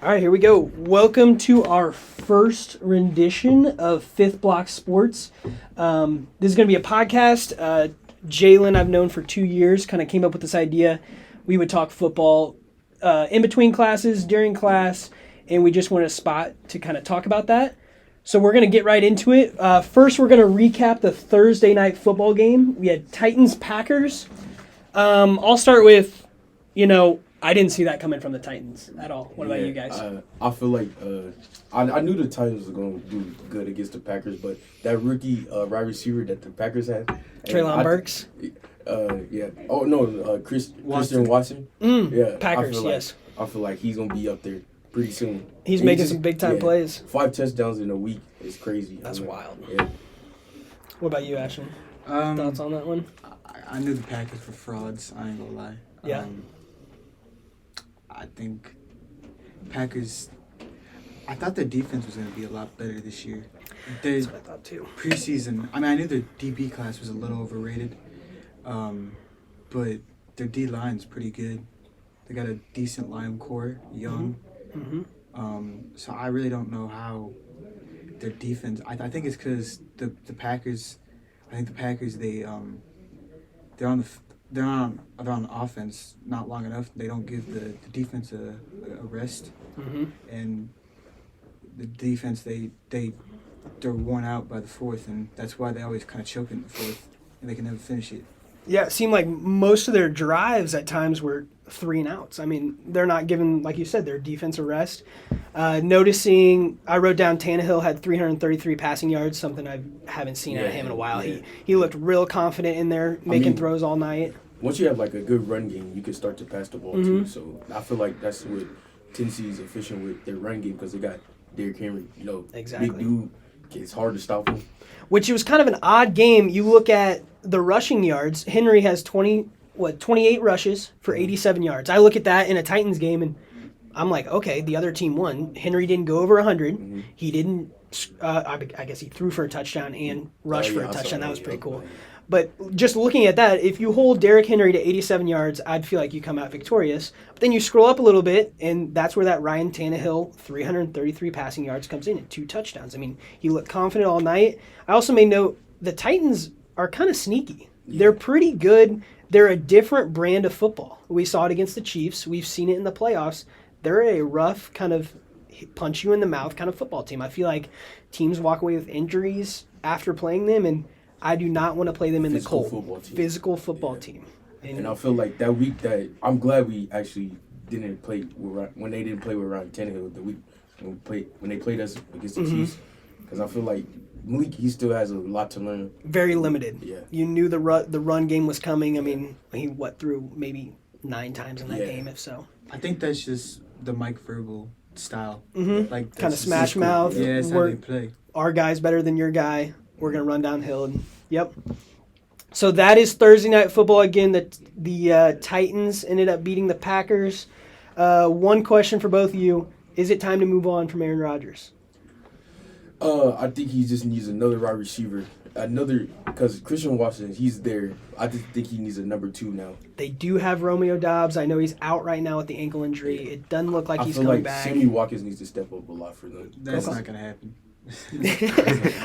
All right, here we go. Welcome to our first rendition of Fifth Block Sports. This is going to be a podcast. Jalen, I've known for 2 years, kind of came up with this idea. We would talk football in between classes, during class, and we just wanted a spot to kind of talk about that. So we're going to get right into it. First, we're going to recap the Thursday night football game. We had Titans-Packers. I'll start with, I didn't see that coming from the Titans at all. What about you guys? I feel like I knew the Titans were going to do good against the Packers, but that rookie wide receiver that the Packers had, Treylon Burks. Yeah. Oh no, Christian Watson. Yeah. Packers. Yes. I feel like he's going to be up there pretty soon. He's making some big time plays. 5 touchdowns in a week is crazy. That's wild. Yeah. What about you, Ashton? Thoughts on that one? I knew the Packers were frauds. I ain't gonna lie. Yeah. I think Packers. I thought their defense was going to be a lot better this year. That's what I thought too. Preseason. I I knew their DB class was a little overrated, but their D line's pretty good. They got a decent line core, young. Mm-hmm. So I really don't know how their defense. I think it's because the Packers. I think the Packers they're on offense not long enough. They don't give the defense a rest, and the defense they're worn out by the fourth, and that's why they always kind of choke in the fourth, and they can never finish it. Yeah, it seemed like most of their drives at times were 3 and outs. I mean, they're not giving, like you said, their defense a rest. Noticing, I wrote down Tannehill had 333 passing yards, something I haven't seen out of him in a while. Yeah. He looked real confident in there, making throws all night. Once you have like a good run game, you can start to pass the ball too. So I feel like that's what Tennessee is efficient with their run game because they got Derrick Henry. Exactly. Big dude. It's hard to stop him. Which was kind of an odd game. You look at the rushing yards. Henry has 28 rushes for 87 yards. I look at that in a Titans game, and I'm like, okay, the other team won. Henry didn't go over 100. He didn't. I guess he threw for a touchdown and rushed for a touchdown. That was pretty cool. But just looking at that, if you hold Derrick Henry to 87 yards, I'd feel like you come out victorious. But then you scroll up a little bit, and that's where that Ryan Tannehill 333 passing yards comes in and 2 touchdowns. I mean, he looked confident all night. I also made note the Titans are kind of sneaky. Yeah. They're pretty good. They're a different brand of football. We saw it against the Chiefs. We've seen it in the playoffs. They're a rough kind of punch you in the mouth kind of football team. I feel like teams walk away with injuries after playing them, and I do not want to play them in the cold. Physical football team. And I feel like that week I'm glad we actually didn't play when they didn't play with Ryan Tannehill the week when they played us against the Chiefs, because I feel like Malik, he still has a lot to learn. Very limited. Yeah. You knew the run game was coming. I mean, he threw maybe 9 times in that game, if so. I think that's just the Mike Vrabel style. Like kind of smash mouth. Yeah, that's how they play. Our guy's better than your guy. We're going to run downhill. And, yep. So that is Thursday Night Football. Again, the Titans ended up beating the Packers. One question for both of you. Is it time to move on from Aaron Rodgers? I think he just needs another wide receiver. Because Christian Watson, he's there. I just think he needs a number 2 now. They do have Romeo Doubs. I know he's out right now with the ankle injury. It doesn't look like he's coming back. Sammy Watkins needs to step up a lot for them. That's not going to happen.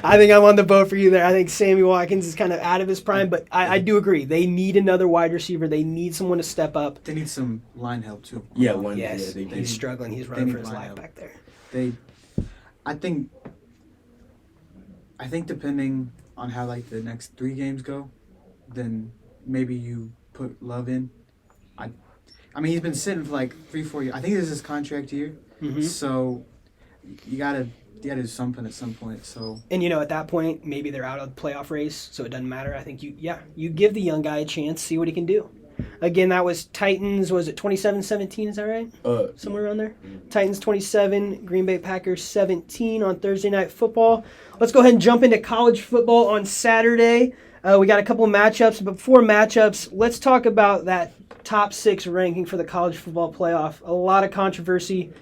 I think I'm on the boat for you there. I think Sammy Watkins is kind of out of his prime, but I do agree. They need another wide receiver. They need someone to step up. They need some line help, too. Yeah, he's struggling. He's running for his life back there. I think depending on how the next 3 games go, then maybe you put Love in. I mean, he's been sitting for 3-4 years. I think this is his contract year, so you gotta do something at some point. So at that point, maybe they're out of the playoff race, so it doesn't matter. I think you give the young guy a chance, see what he can do. Again, that was Titans. Was it 27-17? Is that right? Somewhere around there. Titans 27, Green Bay Packers 17 on Thursday Night Football. Let's go ahead and jump into college football on Saturday. We got a couple of matchups. But before matchups, let's talk about that top 6 ranking for the college football playoff. A lot of controversy.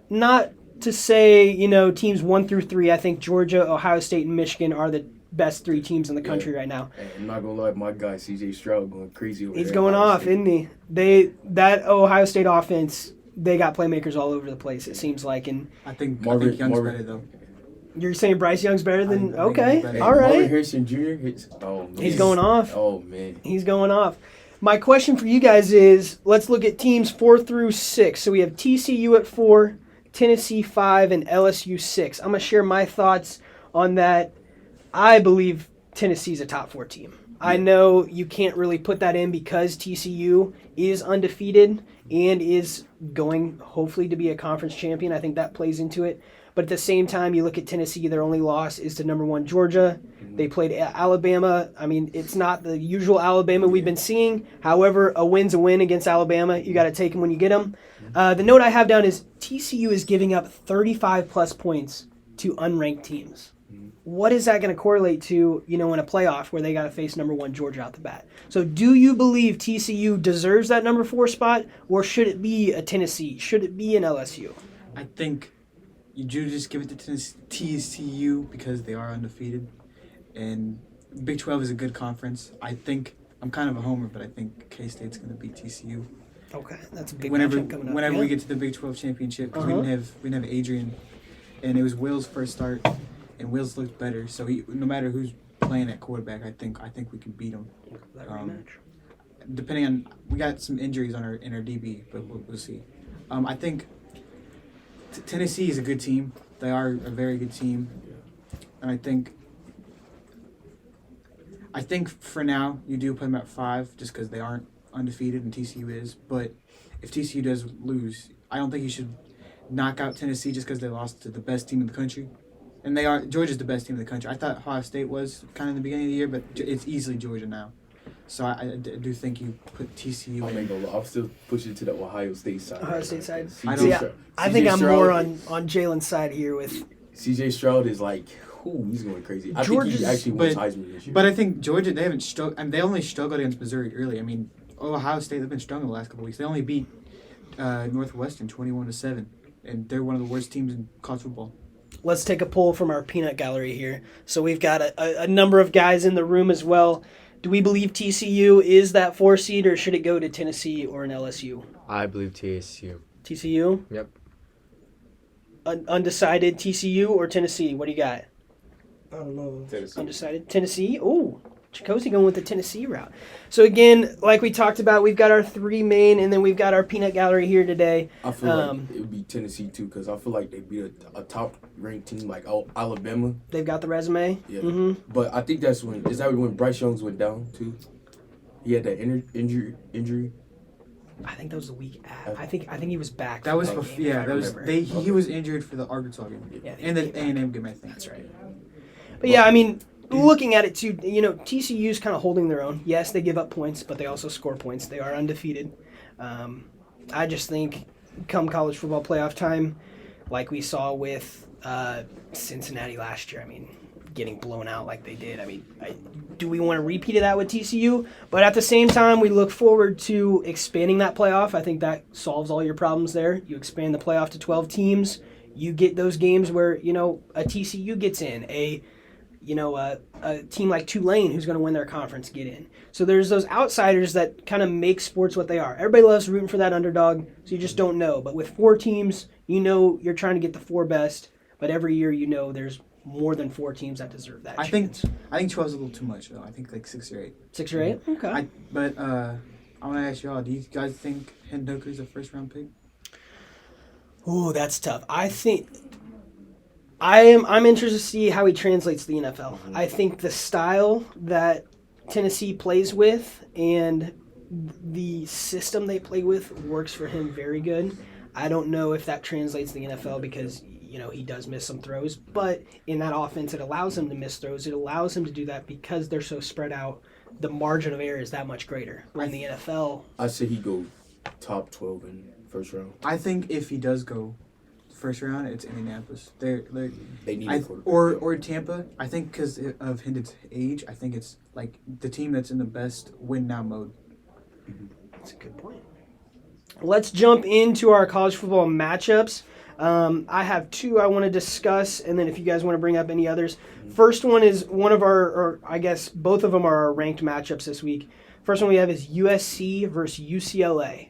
Not to say, teams 1 through 3. I think Georgia, Ohio State, and Michigan are the best 3 teams in the country right now. I'm not gonna lie, my guy CJ Stroud going crazy over there. He's going off, isn't he? That Ohio State offense they got playmakers all over the place, it seems like. And I think Marvin- Young's Marvin- better though. you're saying Bryce Young's better than... I think Okay, he's better. all Marvin right. Harrison Jr. Man. He's going off. Oh man. He's going off. My question for you guys is, let's look at teams 4 through 6. So we have TCU at 4, Tennessee 5, and LSU 6. I'm going to share my thoughts on that. I believe Tennessee's a top 4 team. I know you can't really put that in because TCU is undefeated and is going, hopefully, to be a conference champion. I think that plays into it. But at the same time, you look at Tennessee, their only loss is to number 1 Georgia. They played Alabama. I mean, it's not the usual Alabama we've been seeing. However, a win's a win against Alabama. You got to take them when you get them. The note I have down is TCU is giving up 35-plus points to unranked teams. What is that going to correlate to, in a playoff where they got to face number 1 Georgia out the bat? So do you believe TCU deserves that number 4 spot, or should it be a Tennessee? Should it be an LSU? I think you do just give it to TCU because they are undefeated, and Big 12 is a good conference. I think I'm kind of a homer, but I think K-State's going to beat TCU. Okay, that's a big Whenever matchup coming up. whenever Yeah. we get to the Big 12 championship, because Uh-huh. we didn't have Adrian, and it was Will's first start, and Will's looked better. So no matter who's playing at quarterback, I think we can beat him. That Um, rematch. Depending on, we got some injuries in our DB, but we'll see. I think Tennessee is a good team. They are a very good team, and I think for now you do put them at 5 just because they aren't undefeated and TCU is. But if TCU does lose, I don't think you should knock out Tennessee just because they lost to the best team in the country. And Georgia's the best team in the country. I thought Ohio State was kind of in the beginning of the year, but it's easily Georgia now. So I do think you put TCU I in. ain't gonna lie, I'm still pushing to the Ohio State side. Ohio State side. I See, don't- I think I'm Stroud- more on Jalen's side here with CJ Stroud is like, he's going crazy. I think Georgia's- he actually wins but- Heisman this year. But I think Georgia, they haven't struggled. I mean, they only struggled against Missouri early. I mean, Ohio State, they've been struggling the last couple of weeks. They only beat Northwestern 21-7, and they're one of the worst teams in college football. let's take a poll from our peanut gallery here. So we've got a number of guys in the room as well. Do we believe TCU is that 4 seed, or should it go to Tennessee or an LSU? I believe TSU. TCU? Yep. Undecided TCU or Tennessee? What do you got? I don't know. Undecided. Tennessee? Oh, Chikosi going with the Tennessee route. So again, like we talked about, we've got our 3 main, and then we've got our peanut gallery here today. I feel Um, like it would be Tennessee too, because I feel like they beat a top ranked team like Alabama. They've got the resume. Yeah. Mm-hmm. But I think that's when Bryce Young's went down too. He had that injury. I think that was the week after. I think he was back. That was for before, game, if I that was remember. he was injured for the Arkansas game, Yeah, and the he came A&M game, I think. That's right. But yeah, I mean, looking at it too, TCU's kind of holding their own. Yes, they give up points, but they also score points. They are undefeated. I just think come college football playoff time, like we saw with Cincinnati last year, I mean, getting blown out like they did. I mean, do we want to repeat that with TCU? But at the same time, we look forward to expanding that playoff. I think that solves all your problems there. You expand the playoff to 12 teams. You get those games where, a TCU gets in, a team like Tulane who's going to win their conference get in. So there's those outsiders that kind of make sports what they are. Everybody loves rooting for that underdog, so you just don't know. But with 4 teams, you're trying to get the 4 best. But every year, there's more than 4 teams that deserve that I think chance. 12 is a little too much though. I think like 6 or 8. 6 or 8? Okay. I want to ask y'all: do you guys think Hendoker is a first-round pick? Ooh, that's tough. I think I'm interested to see how he translates to the NFL. I think the style that Tennessee plays with and the system they play with works for him very good. I don't know if that translates to the NFL because he does miss some throws, but in that offense it allows him to miss throws. It allows him to do that because they're so spread out. The margin of error is that much greater. Where in the NFL, I say he go top 12 in first round. I think if he does go first round, it's Indianapolis. They need a quarterback. or Tampa. I think because of Hendon's age, I think it's like the team that's in the best win now mode. that's a good point. Let's jump into our college football matchups. I have 2 I want to discuss, and then if you guys want to bring up any others. First one is one of or I guess both of them are our ranked matchups this week. First one we have is USC versus UCLA.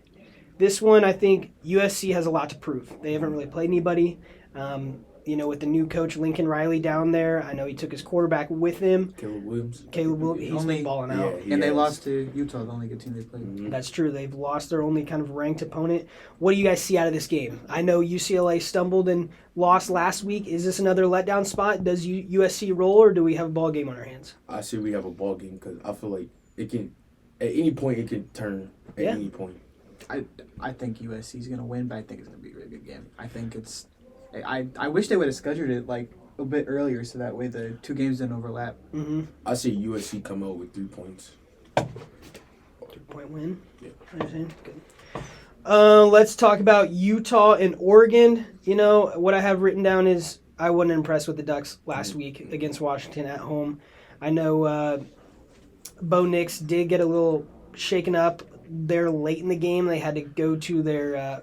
This one, I think USC has a lot to prove. They haven't really played anybody. With the new coach Lincoln Riley down there, I know he took his quarterback with him. Caleb Williams. He's been balling out. Yeah, And they lost to Utah, the only good team they played. Mhm. That's true. They've lost their only kind of ranked opponent. What do you guys see out of this game? I know UCLA stumbled and lost last week. Is this another letdown spot? Does USC roll, or do we have a ball game on our hands? I say we have a ball game because I feel like it can, at any point, it can turn at Yeah. any point. I think USC is gonna win, but I think it's gonna be a really good game. I think it's. I wish they would have scheduled it like a bit earlier so that way the two games didn't overlap. Mm-hmm. I say USC come out with 3 points. 3-point win. Yeah. Understand? Good. Let's talk about Utah and Oregon. What I have written down is I wasn't impressed with the Ducks last week against Washington at home. I know Bo Nix did get a little shaken up there late in the game. They had to go to their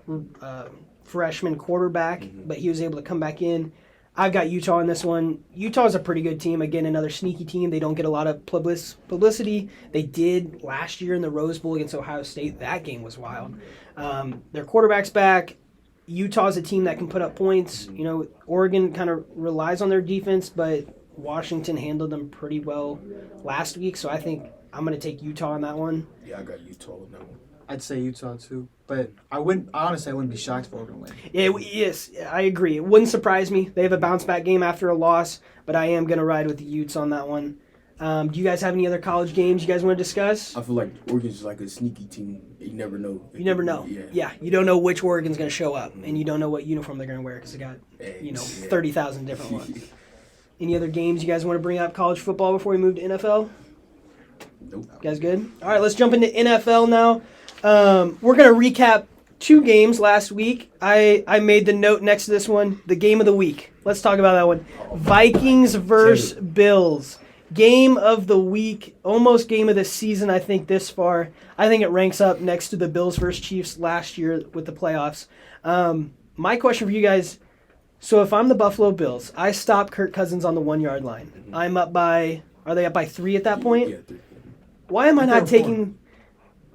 freshman quarterback, but he was able to come back in. I've got Utah in this one. Utah's a pretty good team. Again, another sneaky team. They don't get a lot of publicity. They did last year in the Rose Bowl against Ohio State. That game was wild. Their quarterback's back. Utah's a team that can put up points. Oregon kind of relies on their defense, but Washington handled them pretty well last week. So I think I'm going to take Utah on that one. Yeah, I got Utah on that one. I'd say Utah too, but honestly I wouldn't be shocked if Oregon win. Yes, I agree. It wouldn't surprise me. They have a bounce back game after a loss, but I am going to ride with the Utes on that one. Do you guys have any other college games you guys want to discuss? I feel like Oregon's like a sneaky team. You never know. You never know. Yeah, you don't know which Oregon's going to show up, and you don't know what uniform they're going to wear because they got 30,000 different ones. Any other games you guys want to bring up college football before we move to NFL? Nope. You guys good? All right, let's jump into NFL now. We're going to recap 2 games last week. I made the note next to this one, the game of the week. Let's talk about that one. Vikings versus Bills. Game of the week, almost game of the season, I think, this far. I think it ranks up next to the Bills versus Chiefs last year with the playoffs. My question for you guys, so if I'm the Buffalo Bills, I stop Kirk Cousins on the 1-yard line. Mm-hmm. I'm up by, are they up by 3 at that point? Yeah, 3. Why am I not They're 4. taking,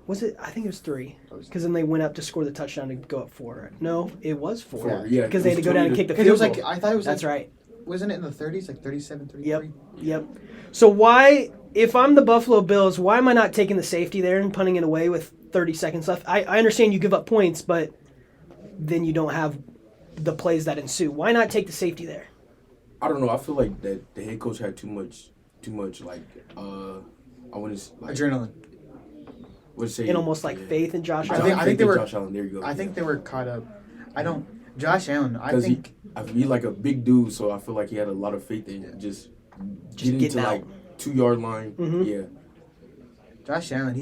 was it, I think it was 3. Because then they went up to score the touchdown to go up 4. No, it was 4. 4, yeah. Because they had to go down and kick the Because field it was goal. like I thought it was That's like, right. Wasn't it in the 30s, like 37, 33? Yep. So why, if I'm the Buffalo Bills, why am I not taking the safety there and punting it away with 30 seconds left? I understand you give up points, but then you don't have the plays that ensue. Why not take the safety there? I don't know. I feel like that the head coach had too much like I want to like Adrenaline. what's say And almost like faith in Josh I Allen. think they were- Josh Allen. There you go. I think they were caught up. Josh Allen, I because think he's like a big dude, so I feel like he had a lot of faith in just getting getting to out. like 2-yard line. Mhm. Yeah. Josh Allen,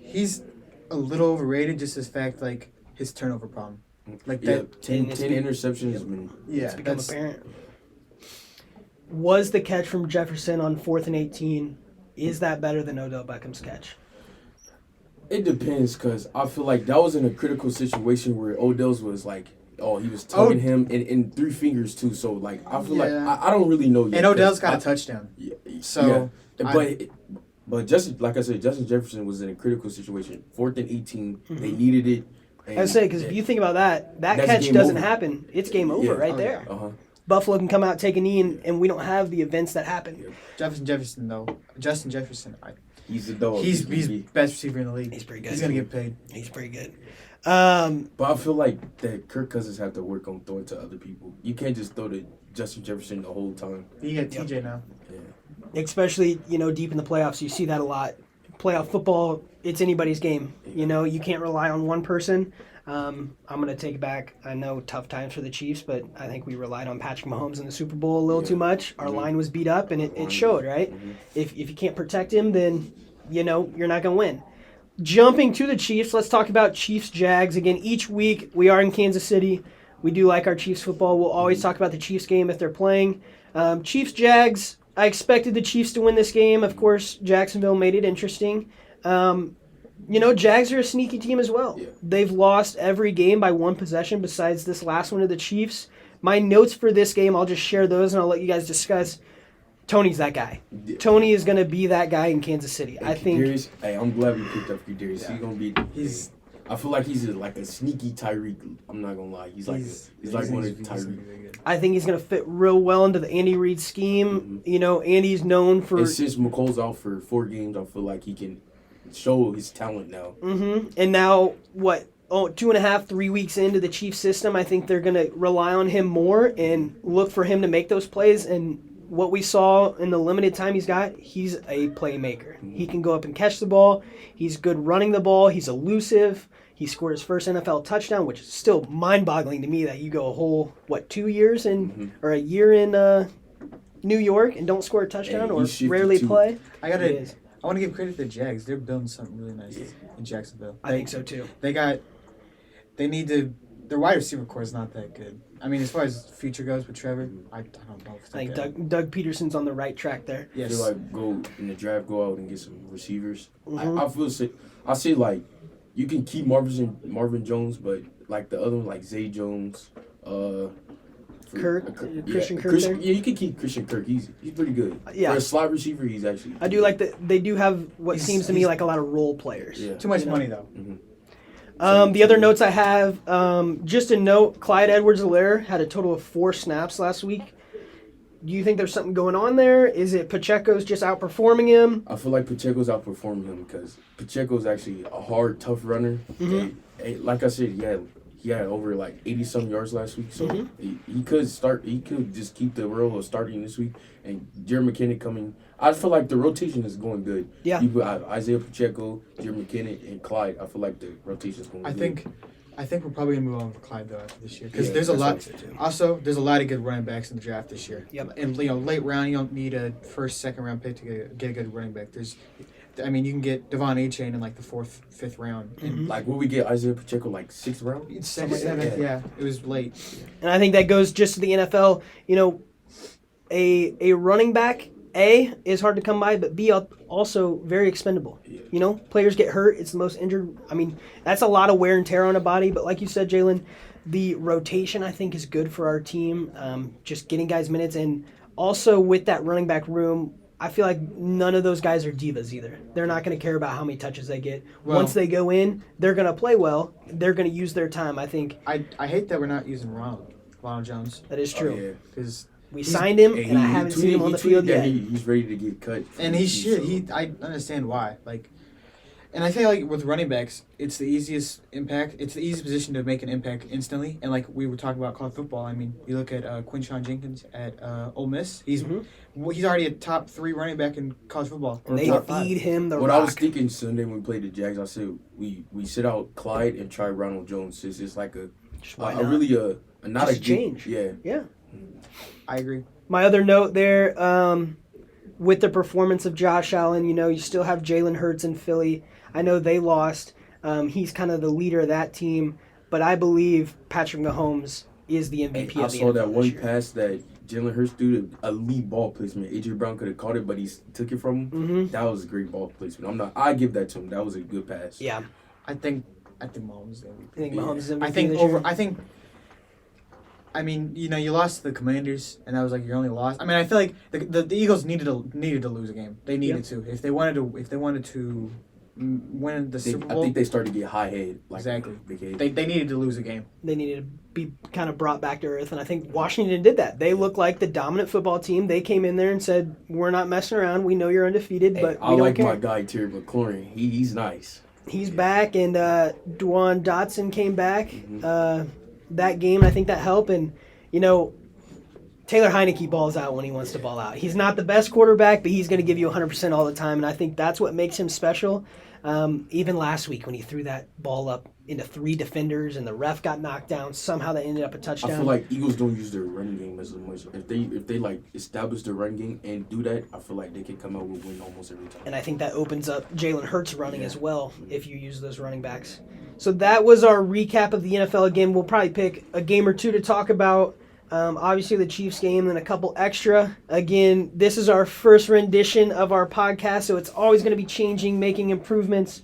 he's a little overrated, just as fact like his turnover problem. Like Yeah, that. 10 it's interceptions. Man. Yeah, It's become that's apparent. Was the catch from Jefferson on 4th and 18, is that better than Odell Beckham's catch? It depends, because I feel like that was in a critical situation where Odell's was like, he was tugging him in 3 fingers too. So like, I feel like Yeah. I don't really know yet. and Odell's 'cause got a touchdown. Yeah, So, yeah. But Justin, like I said, Justin Jefferson was in a critical situation. 4th and 18, they needed it. I would say, because if you think about that That's catch game doesn't over. happen. It's game over right Oh, there. Uh-huh. Buffalo can come out, take a knee, and we don't have the events that happen. Yeah. Justin Jefferson, He's a dog. he's best receiver in the league. He's pretty good. He's gonna get paid. He's pretty good. But I feel like that Kirk Cousins have to work on throwing to other people. You can't just throw to Justin Jefferson the whole time. He got TJ now. Yeah. Especially, deep in the playoffs, you see that a lot. Playoff football, it's anybody's game. You can't rely on one person. I'm going to take it back. I know tough times for the Chiefs, but I think we relied on Patrick Mahomes in the Super Bowl a little too much. Our line was beat up, and it showed, right? If you can't protect him, then, you're not going to win. Jumping to the Chiefs, let's talk about Chiefs-Jags. Again, each week we are in Kansas City. We do like our Chiefs football. We'll always talk about the Chiefs game if they're playing. Chiefs-Jags, I expected the Chiefs to win this game. Of course, Jacksonville made it interesting. Jags are a sneaky team as well. Yeah. They've lost every game by 1 possession besides this last one to the Chiefs. My notes for this game, I'll just share those and I'll let you guys discuss. Tony's that guy. Yeah. Tony is going to be that guy in Kansas City. I think. Kadarius, hey, I'm glad we picked up Kadarius. Yeah. He's gonna be. He's I feel like he's like a sneaky Tyreek. I'm not gonna lie. He's like one of Tyreek. I think he's going to fit real well into the Andy Reid scheme. You know, Andy's known for. And since McColl's out for 4 games, I feel like he can show his talent now. And now, what? 2.5, 3 weeks into the Chiefs system, I think they're going to rely on him more and look for him to make those plays. And what we saw in the limited time he's got, he's a playmaker. He can go up and catch the ball. He's good running the ball. He's elusive. He scored his first NFL touchdown, which is still mind-boggling to me that you go a whole, 2 years in, or a year in New York and don't score a touchdown And or he shifted rarely too. play. I want to give credit to the Jags. They're building something really nice in Jacksonville. I think so too. They need to. Their wide receiver core is not that good. I mean, as far as future goes with Trevor, I don't know if it's I think that good. Doug Peterson's on the right track there. I Yes. feel like go in the draft, go out and get some receivers. I say like you can keep Marvin Jones, but like the other one, like Zay Jones, Christian Kirk there? Yeah, you can keep Christian Kirk. He's pretty good. Yeah. For a slot receiver, he's actually. I do like that they do have what seems to me he's- like a lot of role players. Yeah. Too much You know? money though. The other notes I have, just a note, Clyde Edwards-Helaire had a total of 4 snaps last week. Do you think there's something going on there? Is it Pacheco's just outperforming him? I feel like Pacheco's outperforming him because Pacheco's actually a hard, tough runner. And like I said, he had over like 80-some yards last week, so he could start. He could just keep the role of starting this week. And Jerry McKinnon coming. I feel like the rotation is going good. Yeah. You got Isaiah Pacheco, Jerry McKinnon, and Clyde. I feel like the rotation is going good. I think we're probably gonna move on for Clyde though after this year because Yeah, there's a that's what I lot. said, too. Also, there's a lot of good running backs in the draft this year. Yep. And late round, you don't need a first, second round pick to get a good running back. You can get Devon A-Chain in like the 4th, 5th round. And Like, will we get Isaiah Pacheco like 6th round? it's Something second, like that. 7th, yeah. It was late. And I think that goes just to the NFL. You know, a running back, A, is hard to come by, but B, also very expendable. Yeah. You know, players get hurt. It's the most injured. I mean, that's a lot of wear and tear on a body. But like you said, Jalen, the rotation, I think, is good for our team. Just getting guys minutes. And also with that running back room, I feel like none of those guys are divas either. They're not going to care about how many touches they get. Well- Once they go in, they're going to play well. They're going to use their time. I think I hate that we're not using Ronald Jones that is Oh, true. yeah. because We signed him, And and I haven't seen him on the field yet. He's ready to get cut. and he should. I understand why. And I feel like with running backs, it's the easiest impact. It's the easiest position to make an impact instantly. And like we were talking about college football, I mean, you look at Quinshon Jenkins at Ole Miss. He's already a top 3 running back in college football. And they top 5. feed him the What rock. I was thinking Sunday when we played the Jags, I said we sit out Clyde and try Ronald Jones. It's like Just why a not? really not Just a change. Yeah. Yeah. I agree. My other note there, with the performance of Josh Allen, you know, you still have Jalen Hurts in Philly. I know they lost. He's kind of the leader of that team, but I believe Patrick Mahomes is the MVP I of the saw NFL that this one year. pass that Jalen Hurts threw, a elite ball placement. AJ Brown could have caught it, but he took it from him. That was a great ball placement. I give that to him. That was a good pass. Yeah. I think Mahomes is the MVP. I think Mahomes is MVP I think this over. year. I mean, you know, you lost to the Commanders, and that was like your only loss. I mean, I feel like the Eagles needed to lose a game. They needed to if they wanted to win the Super Bowl. I think they started to get high head. Like Exactly. Big head. They needed to lose a game. They needed to be kind of brought back to earth, and I think Washington did that. They look like the dominant football team. They came in there and said, "We're not messing around. We know you're undefeated, but I we don't like care." my guy Terry McLaurin. He's nice. He's back, and Dwan Dotson came back that game. I think that helped, and you know, Taylor Heineke balls out when he wants to ball out. He's not the best quarterback, but he's going to give you 100% all the time, and I think that's what makes him special. Even last week when he threw that ball up into 3 defenders and the ref got knocked down, somehow that ended up a touchdown. I feel like Eagles don't use their run game as much. If they like establish their run game and do that, I feel like they can come out with a win almost every time. And I think that opens up Jalen Hurts running as well if you use those running backs. So that was our recap of the NFL. Again, we'll probably pick a game or two to talk about. Obviously the Chiefs game and a couple extra. Again, this is our first rendition of our podcast, so it's always going to be changing, making improvements.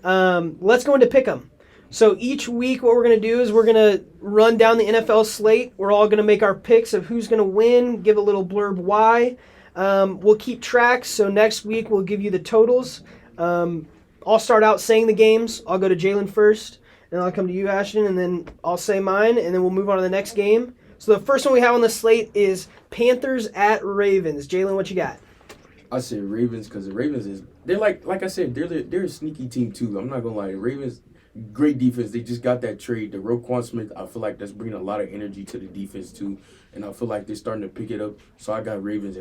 Let's go into pick 'em. So each week what we're going to do is we're going to run down the NFL slate. We're all going to make our picks of who's going to win, give a little blurb why. We'll keep track. So next week we'll give you the totals. I'll start out saying the games. I'll go to Jalen first, and I'll come to you, Ashton, and then I'll say mine, and then we'll move on to the next game. So the first one we have on the slate is Panthers at Ravens. Jalen, what you got? I said Ravens because the Ravens they're like I said, they're a sneaky team too. I'm not gonna lie, the Ravens, great defense. They just got that trade, the Roquan Smith. I feel like that's bringing a lot of energy to the defense too, and I feel like they're starting to pick it up. So I got Ravens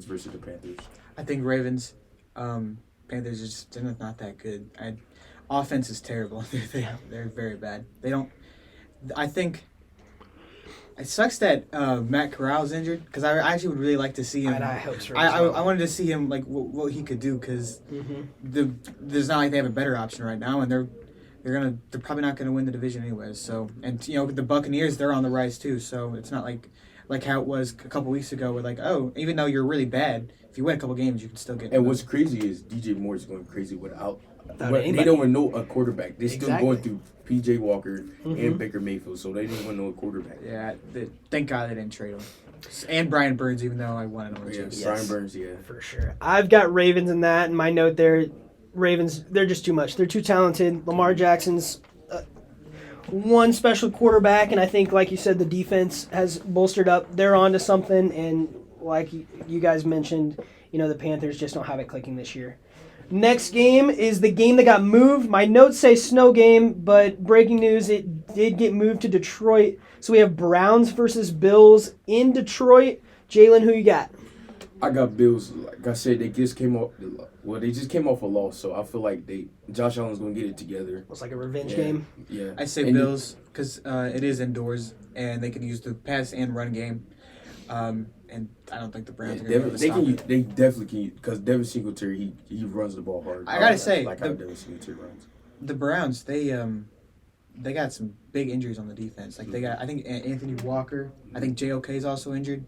versus the Panthers. I think Ravens, Panthers are just they're not that good. Offense is terrible. They're very bad. They don't. I think it sucks that Matt Corral's injured because I actually would really like to see him. And I hope so. I wanted to see him like what he could do because there's not like they have a better option right now, and they're probably not gonna win the division anyways. So and the Buccaneers, they're on the rise too. So it's not like how it was a couple weeks ago where even though you're really bad, if you win a couple games you can still get. And what's crazy is DJ Moore is going crazy without anybody. they don't even know a quarterback. They're still Exactly. going through PJ Walker and Baker Mayfield, so they didn't even know a quarterback. Yeah, thank God they didn't trade him. And Brian Burns, even though I wanted him to Yeah, choose. Brian Burns, yeah. For sure. I've got Ravens in that, and my note there, Ravens, they're just too much. They're too talented. Lamar Jackson's one special quarterback, and I think, like you said, the defense has bolstered up. They're on to something, and like you guys mentioned, the Panthers just don't have it clicking this year. Next game is the game that got moved. My notes say snow game, but breaking news, it did get moved to Detroit. So we have Browns versus Bills in Detroit. Jalen, who you got? I got Bills. Like I said, they just came off a loss, so I feel like Josh Allen's gonna get it together. It's like a revenge Yeah. game. Yeah, I say And Bills because it is indoors and they can use the pass and run game. And I don't think the Browns are going to be able to stop it. They definitely can because Devin Singletary he runs the ball hard. I gotta say, like how Devin Singletary runs. The Browns, they got some big injuries on the defense. Like they got, I think Anthony Walker. I think JOK is also injured,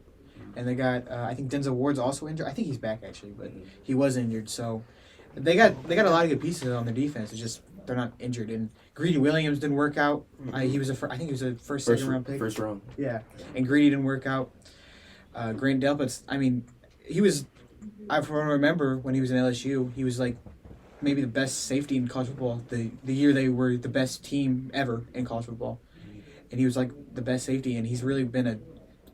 and they got I think Denzel Ward's also injured. I think he's back actually, but he was injured. So they got a lot of good pieces on their defense. It's just they're not injured. And Greedy Williams didn't work out. He was I think he was a second round pick. First round. Yeah, and Greedy didn't work out. Grant Delpit's, I mean, he was, I remember when he was in LSU, he was like maybe the best safety in college football the year they were the best team ever in college football. And he was like the best safety, and he's really been a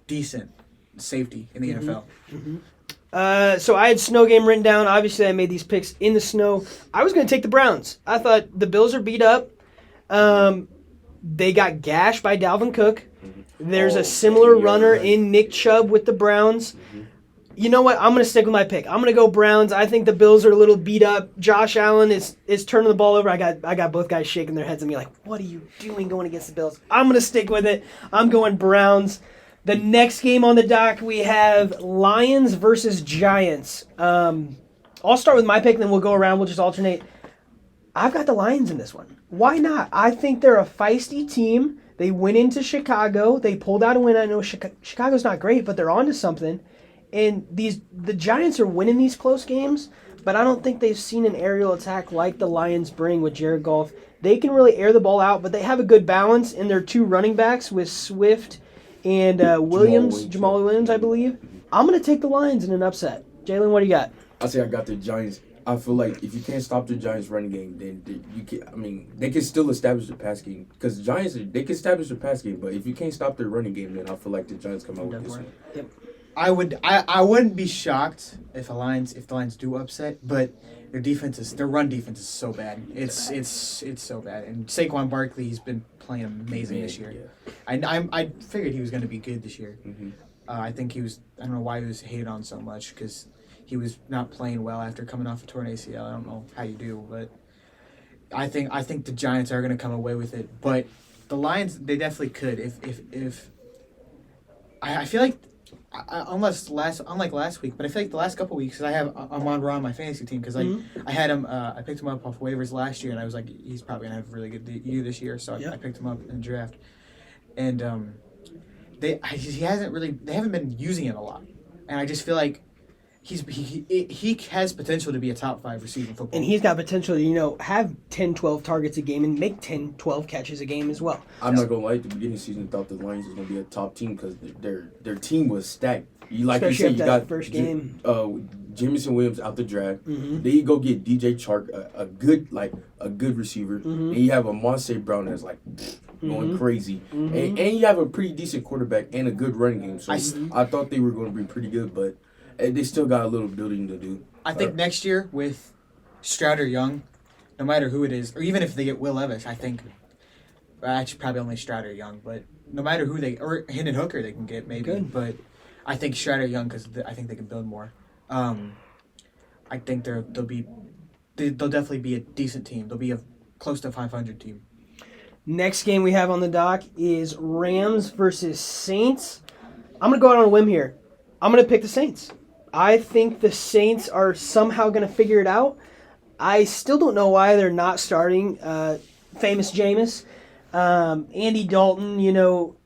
decent safety in the NFL. So I had snow game written down. Obviously, I made these picks in the snow. I was going to take the Browns. I thought the Bills are beat up. They got gashed by Dalvin Cook. There's a similar runner in Nick Chubb with the Browns. You know what? I'm going to stick with my pick. I'm going to go Browns. I think the Bills are a little beat up. Josh Allen is turning the ball over. I got both guys shaking their heads at me like, what are you doing going against the Bills? I'm going to stick with it. I'm going Browns. The next game on the dock, we have Lions versus Giants. I'll start with my pick, and then we'll go around. We'll just alternate. I've got the Lions in this one. Why not? I think they're a feisty team. They went into Chicago. They pulled out a win. I know Chicago's not great, but they're on to something. And the Giants are winning these close games, but I don't think they've seen an aerial attack like the Lions bring with Jared Goff. They can really air the ball out, but they have a good balance in their two running backs with Swift and Jamal Williams, I believe. I'm going to take the Lions in an upset. Jalen, what do you got? I say I got the Giants. I feel like if you can't stop the Giants' running game, then you can. I mean, they can still establish the pass game because the Giants they can establish the pass game, but if you can't stop their running game, then I feel like the Giants come out with this one. Yep. I wouldn't be shocked if the Lions do upset, but their run defense is so bad. It's so bad. And Saquon Barkley's been playing amazing this year. Yeah. I figured he was going to be good this year. Mm-hmm. I think I don't know why he was hated on so much because he was not playing well after coming off a torn ACL. I don't know how you do, but I think the Giants are going to come away with it. But the Lions, they definitely could. If I feel like, unlike last week, but I feel like the last couple weeks, because I have Amon-Ra on my fantasy team because I had him, I picked him up off waivers last year, and I was like, he's probably going to have a really good year this year, so I picked him up in the draft. And they haven't been using it a lot. And I just feel like he has potential to be a top 5 receiver in football. And he's got potential to, have 10, 12 targets a game and make 10, 12 catches a game as well. I'm not gonna lie. At the beginning of the season, I thought the Lions was gonna be a top team because their team was stacked. Especially You after got that first game. Jamison Williams out the draft. Mm-hmm. Then you go get DJ Chark, a good receiver. Mm-hmm. And you have a Monse Brown that's going crazy, and you have a pretty decent quarterback and a good running game. So I thought they were going to be pretty good, but they still got a little building to do. I think next year with Stroud or Young, no matter who it is, or even if they get Will Levis, I think actually probably only Stroud or Young, but no matter who or Hendon Hooker they can get maybe, Good. but I think Stroud or Young because I think they can build more. I think they'll definitely be a decent team. They'll be a close to 500 team. Next game we have on the dock is Rams versus Saints. I'm going to go out on a limb here. I'm going to pick the Saints. I think the Saints are somehow going to figure it out. I still don't know why they're not starting famous Jameis. Andy Dalton,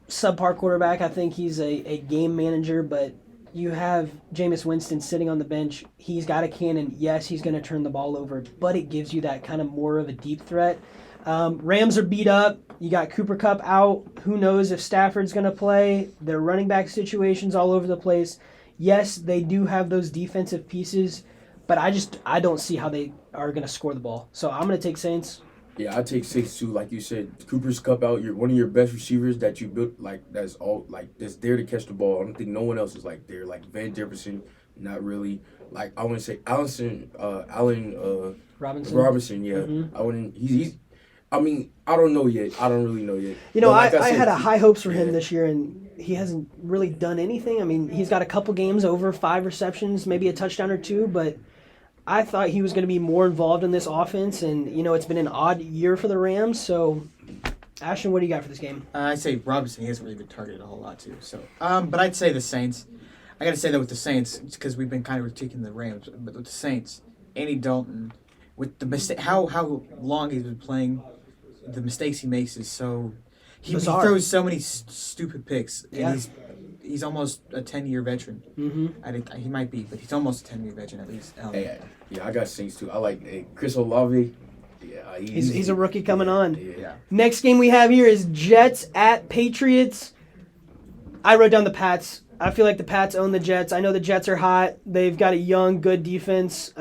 subpar quarterback. I think he's a game manager, but you have Jameis Winston sitting on the bench. He's got a cannon. Yes, he's going to turn the ball over, but it gives you that kind of more of a deep threat. Rams are beat up. You got Cooper Kupp out. Who knows if Stafford's going to play. Their running back situation's all over the place. Yes, they do have those defensive pieces, but I don't see how they are going to score the ball. So I'm going to take Saints. Yeah, I take Saints too. Like you said, Cooper's Kupp out. You're one of your best receivers that you built. That's there to catch the ball. I don't think no one else is there. Like Van Jefferson, not really. Like I wouldn't say Allen Robinson. Yeah, Mm-hmm. I wouldn't. He's. I mean, I don't know yet. I don't really know yet. I had high hopes for him this year, and he hasn't really done anything. I mean, he's got a couple games over 5 receptions, maybe a touchdown or 2, but I thought he was going to be more involved in this offense, and, it's been an odd year for the Rams. So, Ashton, what do you got for this game? I'd say Robinson, he hasn't really been targeted a whole lot, too. So, but I'd say the Saints. I got to say that with the Saints, because we've been kind of critiquing the Rams, but with the Saints, Andy Dalton, with the mistake, how long he's been playing, the mistakes he makes is so. He throws so many stupid picks, and Yeah. he's almost a 10-year veteran. Mm-hmm. He might be, but he's almost a 10-year veteran at least. Yeah, I got Saints too. I like Chris Olave. Yeah, He's a rookie coming on. Yeah. Next game we have here is Jets at Patriots. I wrote down the Pats. I feel like the Pats own the Jets. I know the Jets are hot. They've got a young, good defense.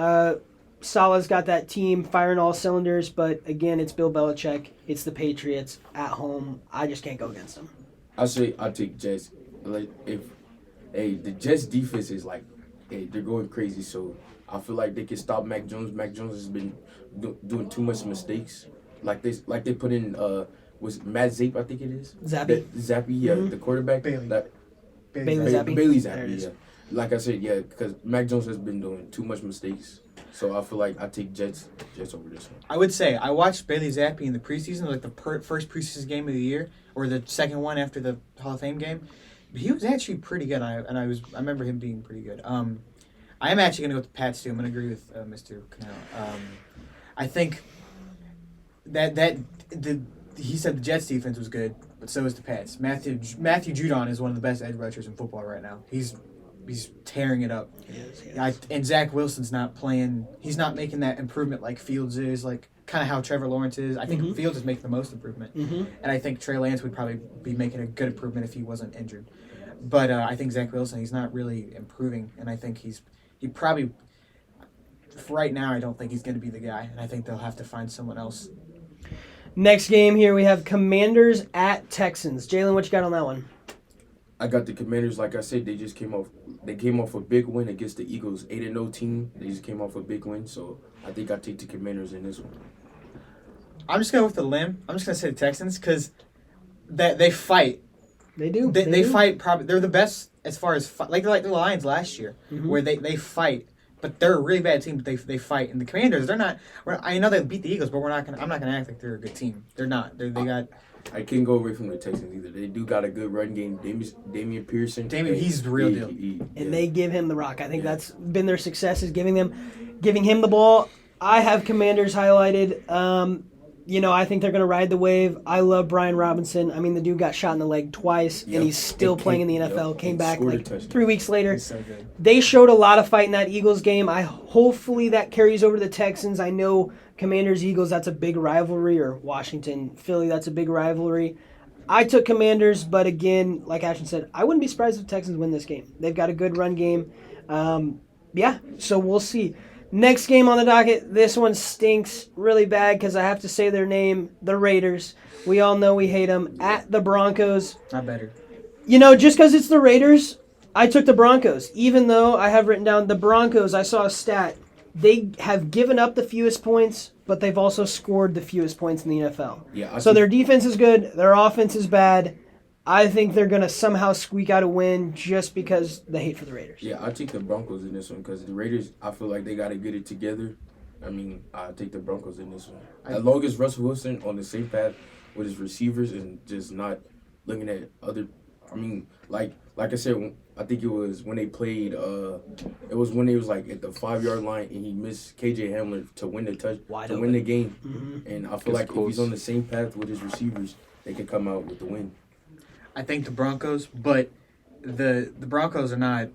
Salah's got that team firing all cylinders, but again, it's Bill Belichick. It's the Patriots at home. I just can't go against them. I take Jets. The Jets defense is they're going crazy. So I feel like they can stop Mac Jones. Mac Jones has been doing too much mistakes. Like they put in was it Matt Zappe, I think it is. Zappe, yeah, Mhm. the quarterback. Bailey. Bailey Zappe. Bailey There it Zappe, is. yeah. Like I said, yeah, because Mac Jones has been doing too much mistakes. So I feel like I take Jets over this one. I would say I watched Bailey Zappi in the preseason, like the first preseason game of the year, or the second one after the Hall of Fame game. He was actually pretty good. I remember him being pretty good. I am actually going to go with the Pats too. I'm going to agree with Mr. Cannell. I think he said the Jets defense was good, but so is the Pats. Matthew Judon is one of the best edge rushers in football right now. He's tearing it up. And Zach Wilson's not playing. He's not making that improvement like Fields is, like kind of how Trevor Lawrence is. I think Fields is making the most improvement. And I think Trey Lance would probably be making a good improvement if he wasn't injured. But I think Zach Wilson, he's not really improving. And I think he probably, for right now, I don't think he's going to be the guy. And I think they'll have to find someone else. Next game here, we have Commanders at Texans. Jalen, what you got on that one? I got the Commanders. Like I said, they came off a big win against the Eagles, 8-0 team. They just came off a big win, so I think I take the Commanders in this one. I'm just going with the limb. I'm just going to say the Texans because they fight. They do. They fight. Probably they're the best as far as like the Lions last year, where they fight. But they're a really bad team. But they fight. And the Commanders, they're not. I know they beat the Eagles, but I'm not gonna act like they're a good team. They're not. They got. I can't go away from the Texans either. They do got a good run game. Damian Pearson. He's the real deal. And they give him the rock. I think that's been their success is giving him the ball. I have Commanders highlighted. I think they're going to ride the wave. I love Brian Robinson. I mean, the dude got shot in the leg twice, Yep. and he's still playing in the NFL. Came and back scored a like touchdown. 3 weeks later. He's so good. They showed a lot of fight in that Eagles game. Hopefully that carries over to the Texans. I know Commanders Eagles, that's a big rivalry, or Washington Philly, that's a big rivalry. I took Commanders, but again, like Ashton said, I wouldn't be surprised if the Texans win this game. They've got a good run game. So we'll see. Next game on the docket, this one stinks really bad because I have to say their name, the Raiders. We all know we hate them. At the Broncos. Not better. Just because it's the Raiders, I took the Broncos. Even though I have written down the Broncos, I saw a stat. They have given up the fewest points, but they've also scored the fewest points in the NFL. Yeah. So their defense is good. Their offense is bad. I think they're going to somehow squeak out a win just because the hate for the Raiders. Yeah, I take the Broncos in this one because the Raiders, I feel like they got to get it together. I mean, I take the Broncos in this one. As long as Russell Wilson on the same path with his receivers and just not looking at other. I mean, like I said, I think it was when they played. It was when they was like at the 5-yard line and he missed KJ Hamler to win the win the game. Mm-hmm. And I feel like if he's on the same path with his receivers, they could come out with the win. I think the Broncos, but the Broncos are not.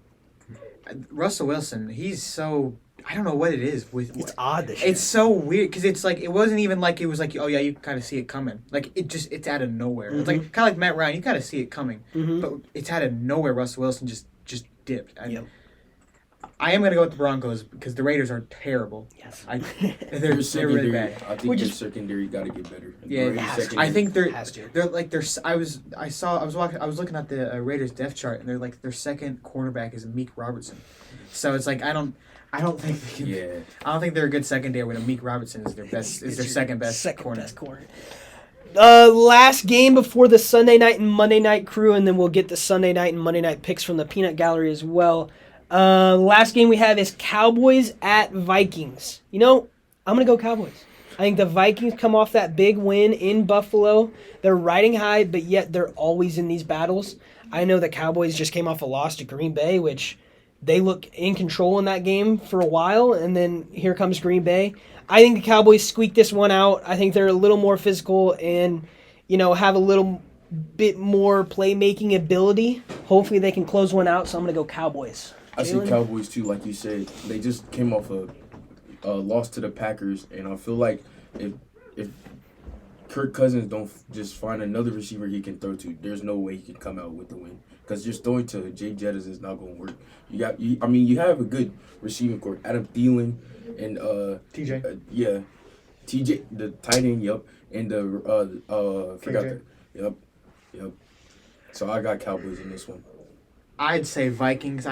Russell Wilson, he's so. I don't know what it is with. It's odd this year. It's so weird because it's like it wasn't even like it was like, oh yeah, you kind of see it coming. Like it's out of nowhere. It's like kind of like Matt Ryan, you kind of see it coming, but it's out of nowhere. Russell Wilson just dipped. I am gonna go with the Broncos because the Raiders are terrible. Yes. They're really bad. I think their secondary got to get better. Yeah, The Raiders I think they're Has to. I was looking at the Raiders depth chart and they're like their second cornerback is Meek Robertson, so it's like I don't think they can, Yeah. I don't think they're a good secondary when Meek Robertson is their second best corner. Last game before the Sunday night and Monday night crew, and then we'll get the Sunday night and Monday night picks from the Peanut Gallery as well. Last game we have is Cowboys at Vikings. I'm going to go Cowboys. I think the Vikings come off that big win in Buffalo. They're riding high, but yet they're always in these battles. I know the Cowboys just came off a loss to Green Bay, which they look in control in that game for a while, and then here comes Green Bay. I think the Cowboys squeak this one out. I think they're a little more physical and, have a little bit more playmaking ability. Hopefully they can close one out, so I'm going to go Cowboys. I see Cowboys too, like you said. They just came off a loss to the Packers, and I feel like if Kirk Cousins don't just find another receiver he can throw to, there's no way he can come out with the win. Because just throwing to Jay Jettis is not going to work. You have a good receiving core, Adam Thielen and TJ. TJ, the tight end, yep, and yep. So I got Cowboys in this one. I'd say Vikings.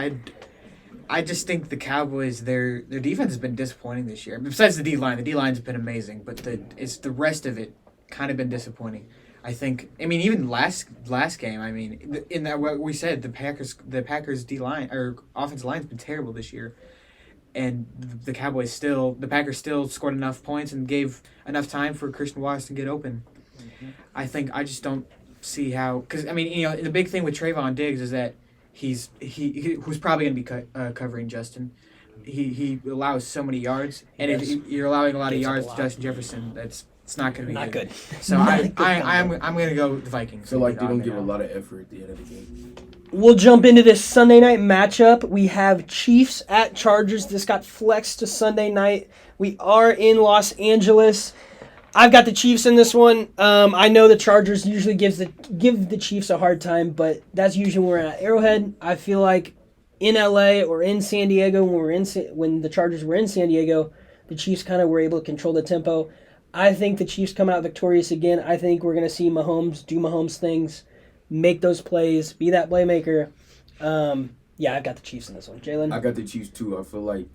I just think the Cowboys, their defense has been disappointing this year. Besides the D-line, the D-line's been amazing, but it's the rest of it kind of been disappointing. Even last game, in that what we said, the Packers D-line or offensive line's been terrible this year. And the Packers still scored enough points and gave enough time for Christian Watson to get open. Mm-hmm. I just don't see how, because the big thing with Trayvon Diggs is that who's probably going to be covering Justin. He allows so many yards, and if you're allowing a lot of yards to Justin Jefferson, it's not going to be not good. So I'm going to go with the Vikings. I feel like they don't give a lot of effort at the end of the game. We'll jump into this Sunday night matchup. We have Chiefs at Chargers. This got flexed to Sunday night. We are in Los Angeles. I've got the Chiefs in this one. I know the Chargers usually give the Chiefs a hard time, but that's usually when we're at Arrowhead. I feel like in LA or in San Diego when the Chargers were in San Diego, the Chiefs kind of were able to control the tempo. I think the Chiefs come out victorious again. I think we're going to see Mahomes do Mahomes things, make those plays, be that playmaker. I've got the Chiefs in this one. Jalen? I got the Chiefs too. I feel like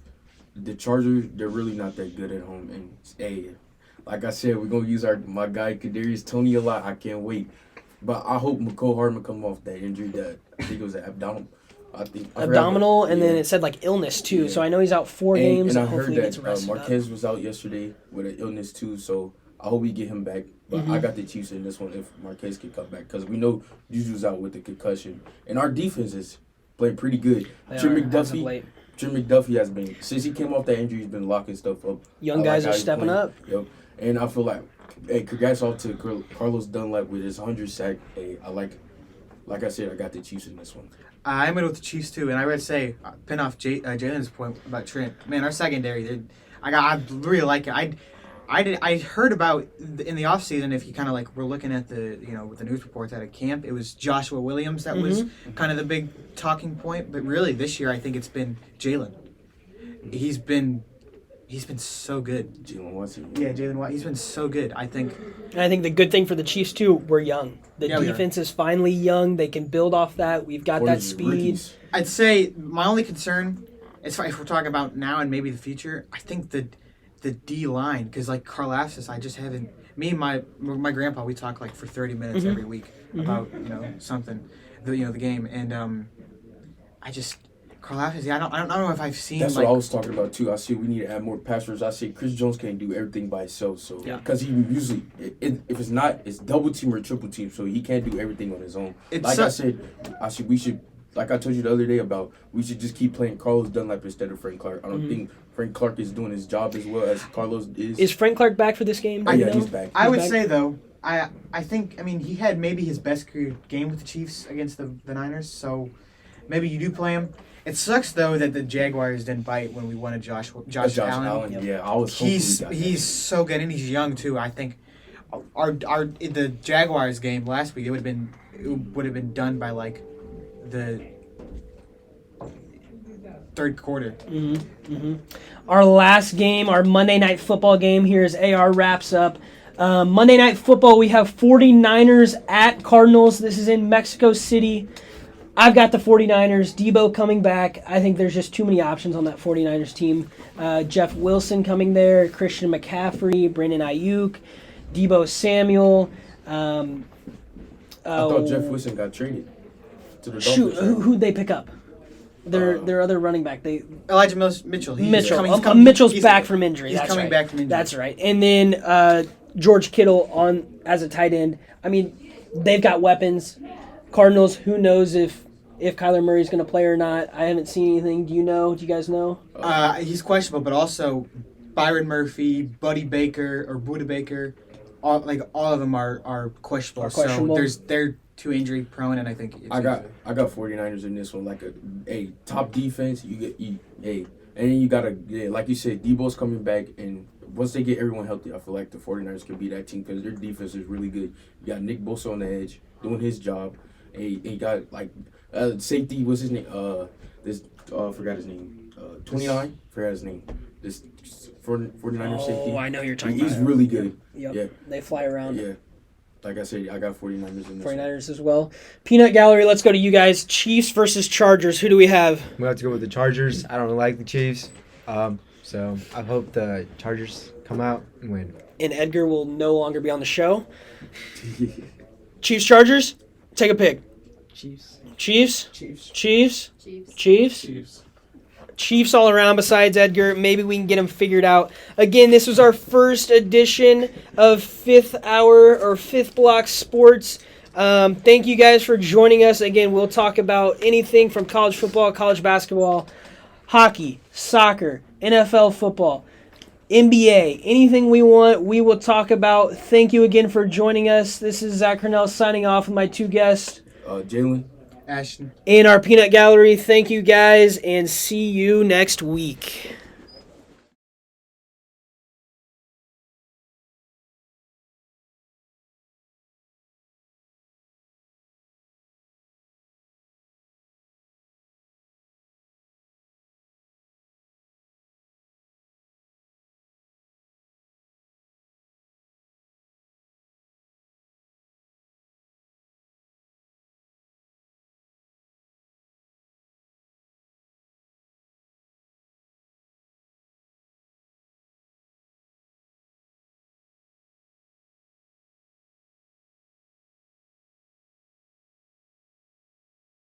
the Chargers, they're really not that good at home. And like I said, we're gonna use my guy Kadarius Toney a lot. I can't wait. But I hope McCole Hardman come off that injury that I think it was an abdominal. And then it said illness too. Yeah. So I know he's out 4 games. And I heard that Marquez was out yesterday with an illness too. So I hope we get him back. But I got the Chiefs in this one if Marquez can come back because we know Juju's out with the concussion, and our defense is playing pretty good. Jim McDuffie has been, since he came off that injury, he's been locking stuff up. Young guys are stepping up. Yep. And I feel hey, congrats off to Carlos Dunlap with his 100 sack. Hey, like I said, I got the Chiefs in this one. I'm in with the Chiefs too, and I would say pin off Jalen's point about Trent. Man, our secondary, I really like it. I heard about in the offseason, if you kind of like were looking at with the news reports out of camp, it was Joshua Williams that was kind of the big talking point. But really, this year I think it's been Jalen. He's been so good. Jalen Watson. Yeah, Jalen Watt. He's been so good. I think. And I think the good thing for the Chiefs too, we're young. The Yeah, we are. defense is finally young. They can build off that. We've got that speed. Rookies. I'd say my only concern, if we're talking about now and maybe the future, I think the D line, because like Karlaftis, I just haven't. Me and my grandpa, we talk like for 30 minutes every week about something, the game, and I just Karlaftis. I don't know if I've seen. That's like, what I was talking about too. I see we need to add more passers. I see Chris Jones can't do everything by himself, so because he usually if it's not, it's double team or triple team, so he can't do everything on his own. I said, we should. Like I told you the other day about, we should just keep playing Carlos Dunlap instead of Frank Clark. I don't think Frank Clark is doing his job as well as Carlos is. Is Frank Clark back for this game? Yeah, he's back. I would say though, I think he had maybe his best career game with the Chiefs against the Niners, so maybe you do play him. It sucks though that the Jaguars didn't bite when we wanted Josh Allen. Yep. Yeah, I was. He's so good and he's young too. I think our in the Jaguars game last week it would have been done by like the third quarter. Our last game, our Monday Night Football game here as AR wraps up. Monday Night Football, we have 49ers at Cardinals. This is in Mexico City. I've got the 49ers. Debo coming back. I think there's just too many options on that 49ers team. Jeff Wilson coming there, Christian McCaffrey, Brandon Ayuk, Debo Samuel. I thought Jeff Wilson got traded to the Shoot, Dolphins. who'd they pick up? Their other running back. Elijah Mitchell. Mitchell's back from injury. He's coming back from injury. That's right. And then George Kittle as a tight end. I mean, they've got weapons. Cardinals, who knows if Kyler Murray's going to play or not. I haven't seen anything. Do you know? Do you guys know? He's questionable, but also Byron Murphy, Buddy Baker, or Buda Baker, all of them are questionable. So they're too injury prone, and I think I got 49ers in this one. Like a top defense, and then you got like you said, Debo's coming back, and once they get everyone healthy, I feel like the 49ers can beat that team because their defense is really good. You got Nick Bosa on the edge doing his job. And you got safety. What's his name? Forgot his name. 29. Forgot his name. This 49ers safety. Oh, I know you're talking about. He's really good. Yep. Yeah. They fly around. Yeah. Like I said, I got 49ers in this. 49ers as well. Peanut Gallery, let's go to you guys. Chiefs versus Chargers. Who do we have? We have to go with the Chargers. I don't like the Chiefs. So I hope the Chargers come out and win. And Edgar will no longer be on the show. Chiefs, Chargers? Take a pick. Chiefs. Chiefs? Chiefs. Chiefs? Chiefs. Chiefs? Chiefs. Chiefs all around besides Edgar. Maybe we can get them figured out. Again, this was our first edition of Fifth Hour or Fifth Block Sports. Thank you guys for joining us. Again, we'll talk about anything from college football, college basketball, hockey, soccer, NFL football, NBA, anything we want, we will talk about. Thank you again for joining us. This is Zach Cornell signing off with my two guests. Jalen. Ashton. In our Peanut Gallery. Thank you guys, and see you next week.